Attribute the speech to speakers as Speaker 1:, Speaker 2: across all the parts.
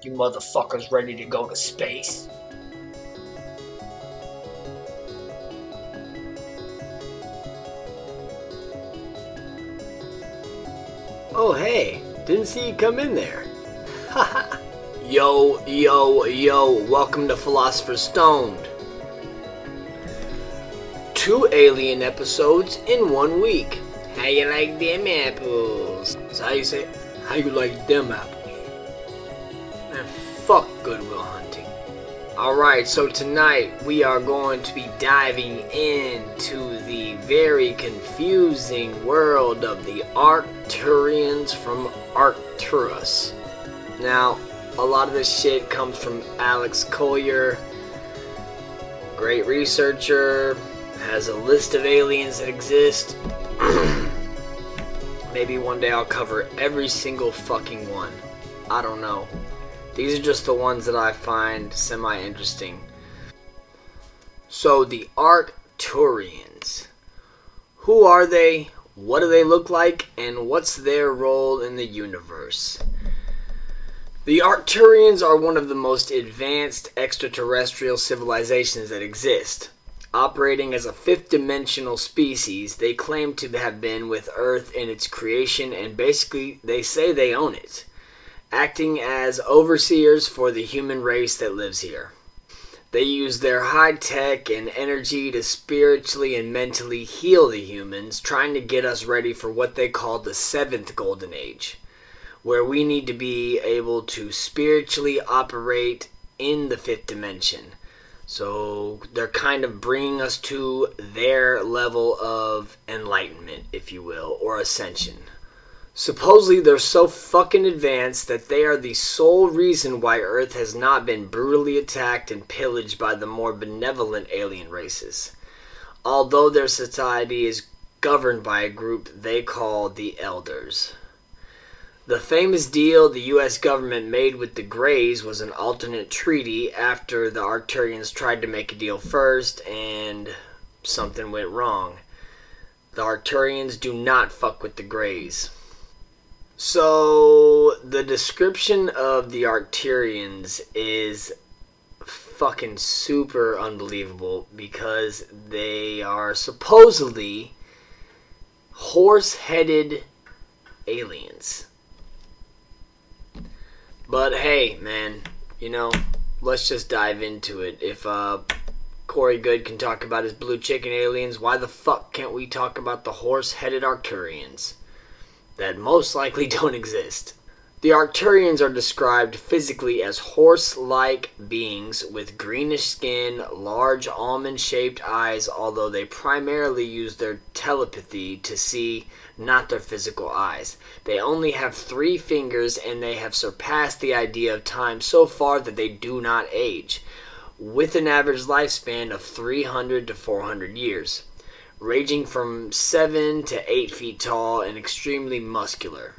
Speaker 1: You motherfuckers ready to go to space?
Speaker 2: Oh hey, didn't see you come in there. Haha. Yo, yo, yo, welcome to Philosopher's Stoned. 2 alien episodes in 1 week. How you like them apples? That's how you say it? How you like them apples? Man, fuck Goodwill Hunting. Alright, so tonight we are going to be diving into the very confusing world of the Arcturians from Arcturus. Now, a lot of this shit comes from Alex Collier, great researcher, has a list of aliens that exist. Maybe one day I'll cover every single fucking one. I don't know. These are just the ones that I find semi-interesting. So, the Arcturians. Who are they? What do they look like? And what's their role in the universe? The Arcturians are one of the most advanced extraterrestrial civilizations that exist. Operating as a fifth-dimensional species, they claim to have been with Earth in its creation, and basically they say they own it, acting as overseers for the human race that lives here. They use their high tech and energy to spiritually and mentally heal the humans, trying to get us ready for what they call the 7th Golden Age, where we need to be able to spiritually operate in the 5th dimension. So they're kind of bringing us to their level of enlightenment, if you will, or ascension. Supposedly they're so fucking advanced that they are the sole reason why Earth has not been brutally attacked and pillaged by the more benevolent alien races. Although their society is governed by a group they call the Elders. The famous deal the U.S. government made with the Greys was an alternate treaty after the Arcturians tried to make a deal first and something went wrong. The Arcturians do not fuck with the Greys. So, the description of the Arcturians is fucking super unbelievable because they are supposedly horse-headed aliens. But hey, man, let's just dive into it. If Corey Good can talk about his blue chicken aliens, why the fuck can't we talk about the horse-headed Arcturians? That most likely don't exist. The Arcturians are described physically as horse-like beings with greenish skin, large almond-shaped eyes, although they primarily use their telepathy to see, not their physical eyes. They only have 3 fingers, and they have surpassed the idea of time so far that they do not age, with an average lifespan of 300 to 400 years, ranging from 7 to 8 feet tall and extremely muscular.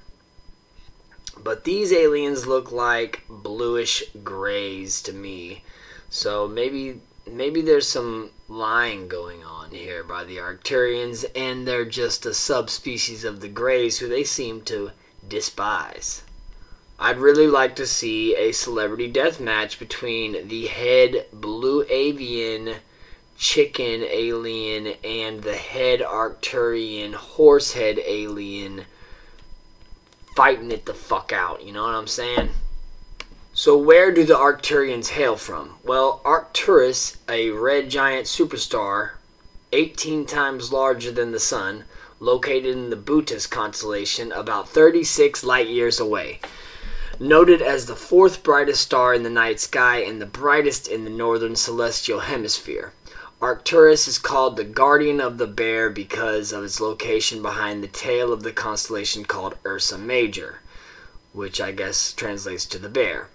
Speaker 2: But these aliens look like bluish grays to me, so maybe there's some lying going on here by the Arcturians, and they're just a subspecies of the Greys who they seem to despise. I'd really like to see a celebrity death match between the head blue avian chicken alien and the head Arcturian horsehead alien fighting it the fuck out, you know what I'm saying? So where do the Arcturians hail from? Well, Arcturus, a red giant superstar, 18 times larger than the sun, located in the Bootes constellation about 36 light years away. Noted as the 4th brightest star in the night sky and the brightest in the northern celestial hemisphere. Arcturus is called the Guardian of the Bear because of its location behind the tail of the constellation called Ursa Major, which I guess translates to the bear.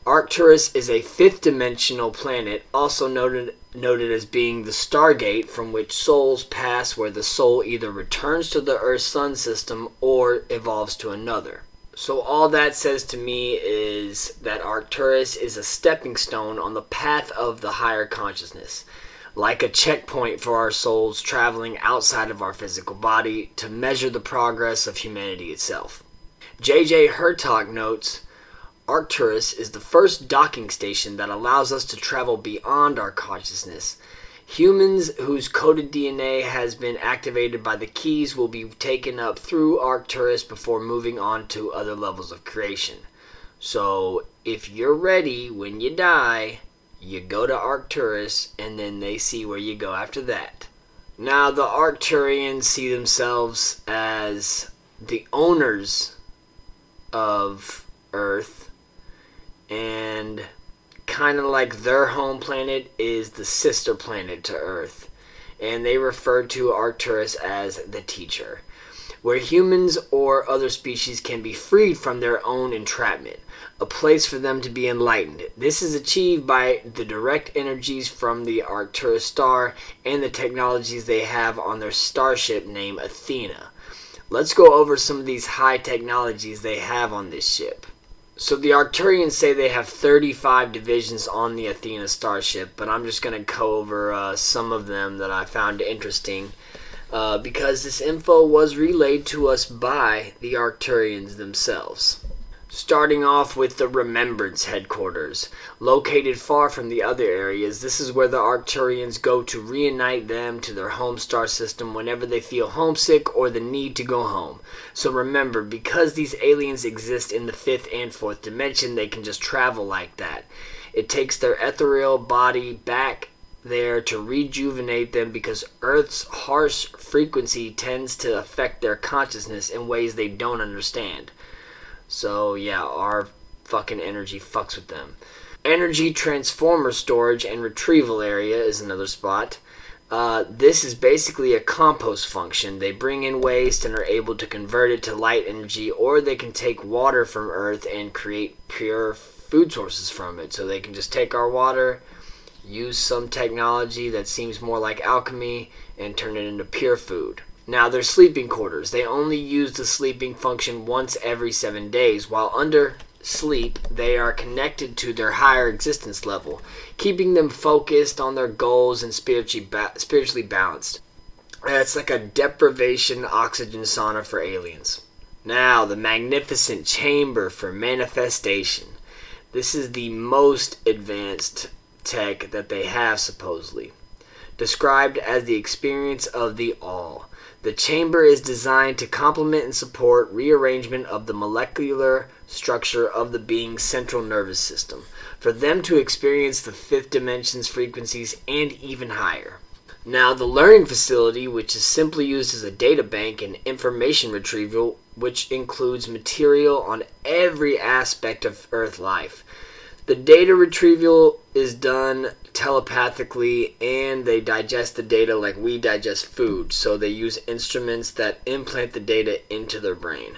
Speaker 2: Arcturus is a 5th-dimensional planet, also noted as being the Stargate from which souls pass, where the soul either returns to the Earth Sun system or evolves to another. So all that says to me is that Arcturus is a stepping stone on the path of the higher consciousness, like a checkpoint for our souls traveling outside of our physical body to measure the progress of humanity itself. J.J. Hertog notes, Arcturus is the first docking station that allows us to travel beyond our consciousness. Humans whose coded DNA has been activated by the keys will be taken up through Arcturus before moving on to other levels of creation. So, if you're ready when you die, you go to Arcturus, and then they see where you go after that. Now, the Arcturians see themselves as the owners of Earth, and kind of like their home planet is the sister planet to Earth, and they refer to Arcturus as the teacher, where humans or other species can be freed from their own entrapment, a place for them to be enlightened. This is achieved by the direct energies from the Arcturus star and the technologies they have on their starship named Athena. Let's go over some of these high technologies they have on this ship. So the Arcturians say they have 35 divisions on the Athena starship, but I'm just going to go over some of them that I found interesting because this info was relayed to us by the Arcturians themselves. Starting off with the Remembrance headquarters, located far from the other areas. This is where the Arcturians go to reunite them to their home star system whenever they feel homesick or the need to go home. So remember, because these aliens exist in the 5th and 4th dimension, they can just travel like that. It takes their ethereal body back there to rejuvenate them because Earth's harsh frequency tends to affect their consciousness in ways they don't understand. So yeah, our fucking energy fucks with them. Energy transformer storage and retrieval area is another spot. This is basically a compost function. They bring in waste and are able to convert it to light energy, or they can take water from Earth and create pure food sources from it. So they can just take our water, use some technology that seems more like alchemy, and turn it into pure food. Now, their sleeping quarters. They only use the sleeping function once every 7 days. While under sleep, they are connected to their higher existence level, keeping them focused on their goals and spiritually balanced. It's like a deprivation oxygen sauna for aliens. Now, the magnificent chamber for manifestation. This is the most advanced tech that they have, supposedly. Described as the experience of the all. The chamber is designed to complement and support rearrangement of the molecular structure of the being's central nervous system, for them to experience the 5th dimension's frequencies and even higher. Now, the learning facility, which is simply used as a data bank and information retrieval, which includes material on every aspect of Earth life. The data retrieval is done telepathically, and they digest the data like we digest food, so they use instruments that implant the data into their brain.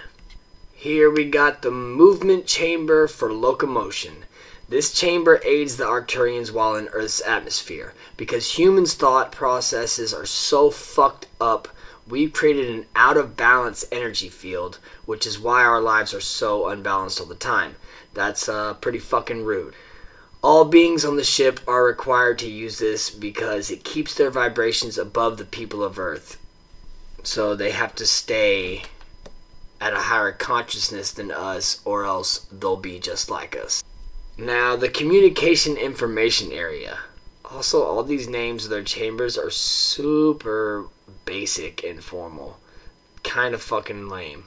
Speaker 2: Here we got the movement chamber for locomotion. This chamber aids the Arcturians while in Earth's atmosphere. Because humans' thought processes are so fucked up, we've created an out-of-balance energy field, which is why our lives are so unbalanced all the time. That's pretty fucking rude. All beings on the ship are required to use this because it keeps their vibrations above the people of Earth. So they have to stay at a higher consciousness than us, or else they'll be just like us. Now, the communication information area. Also, all these names of their chambers are super basic and formal. Kind of fucking lame.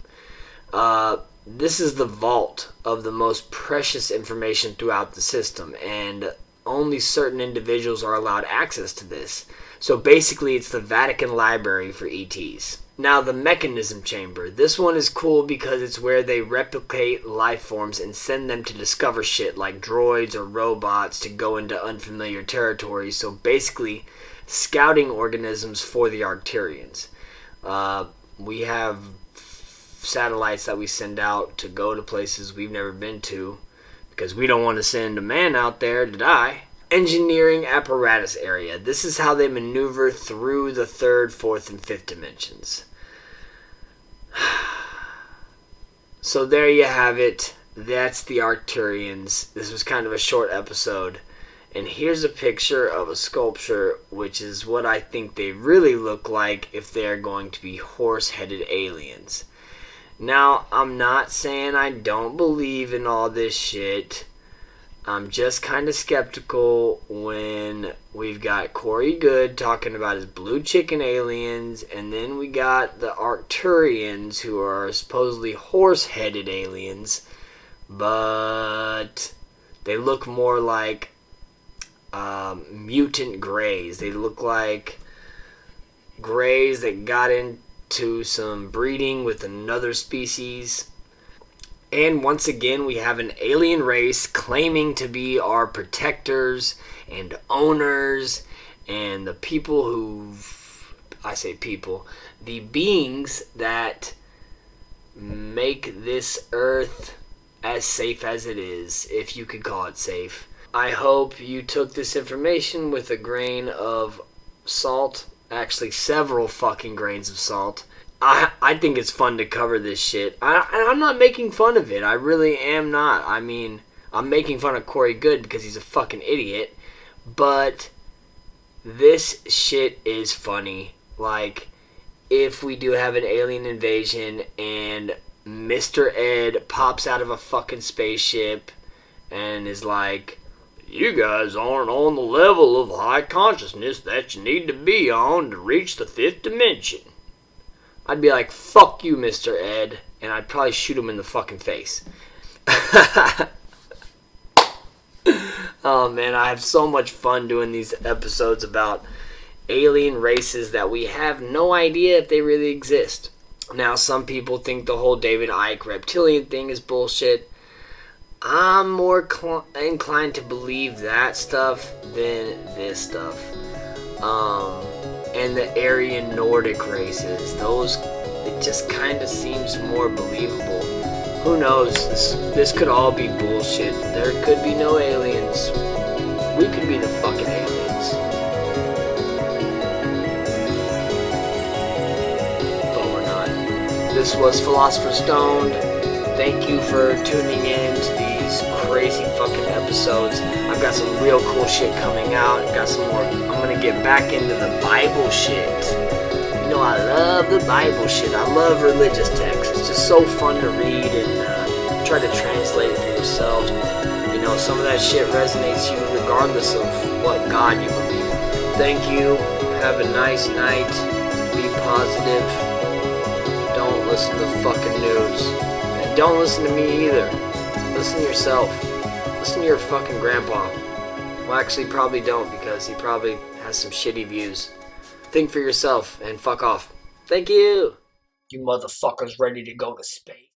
Speaker 2: This is the vault of the most precious information throughout the system, and only certain individuals are allowed access to this. So basically, it's the Vatican Library for ETs. Now, the mechanism chamber. This one is cool because it's where they replicate life forms and send them to discover shit like droids or robots to go into unfamiliar territory. So basically, scouting organisms for the Arcturians. We have satellites that we send out to go to places we've never been to because we don't want to send a man out there to die. Engineering apparatus area. This is how they maneuver through the 3rd, 4th, and 5th dimensions. So there you have it. That's the Arcturians. This was kind of a short episode. And here's a picture of a sculpture, which is what I think they really look like if they're going to be horse-headed aliens. Now, I'm not saying I don't believe in all this shit. I'm just kind of skeptical when we've got Corey Good talking about his blue chicken aliens, and then we got the Arcturians, who are supposedly horse-headed aliens, but they look more like mutant greys. They look like greys that got into some breeding with another species. And once again, we have an alien race claiming to be our protectors and owners and the people who, I say people, the beings that make this earth as safe as it is, if you could call it safe. I hope you took this information with a grain of salt, actually several fucking grains of salt. I think it's fun to cover this shit. I'm not making fun of it. I really am not. I mean, I'm making fun of Corey Good because he's a fucking idiot. But this shit is funny. Like, if we do have an alien invasion and Mr. Ed pops out of a fucking spaceship and is like, you guys aren't on the level of high consciousness that you need to be on to reach the fifth dimension. I'd be like, fuck you, Mr. Ed, and I'd probably shoot him in the fucking face. Oh, man, I have so much fun doing these episodes about alien races that we have no idea if they really exist. Now, some people think the whole David Icke reptilian thing is bullshit. I'm more inclined to believe that stuff than this stuff. And the Aryan Nordic races, those, it just kind of seems more believable. Who knows? This could all be bullshit. There could be no aliens. We could be the fucking aliens. But we're not. This was Philosopher Stoned. Thank you for tuning in to these crazy fucking episodes. I've got some real cool shit coming out. I've got some more. I'm gonna get back into the Bible shit. You know, I love the Bible shit. I love religious texts. It's just so fun to read and try to translate it for yourself. You know, some of that shit resonates you regardless of what God you believe in. Thank you. Have a nice night. Be positive. Don't listen to the fucking news. And don't listen to me either. Listen to yourself. Listen to your fucking grandpa. Well, actually, probably don't, because he probably has some shitty views. Think for yourself and fuck off. Thank you.
Speaker 1: You motherfuckers ready to go to space?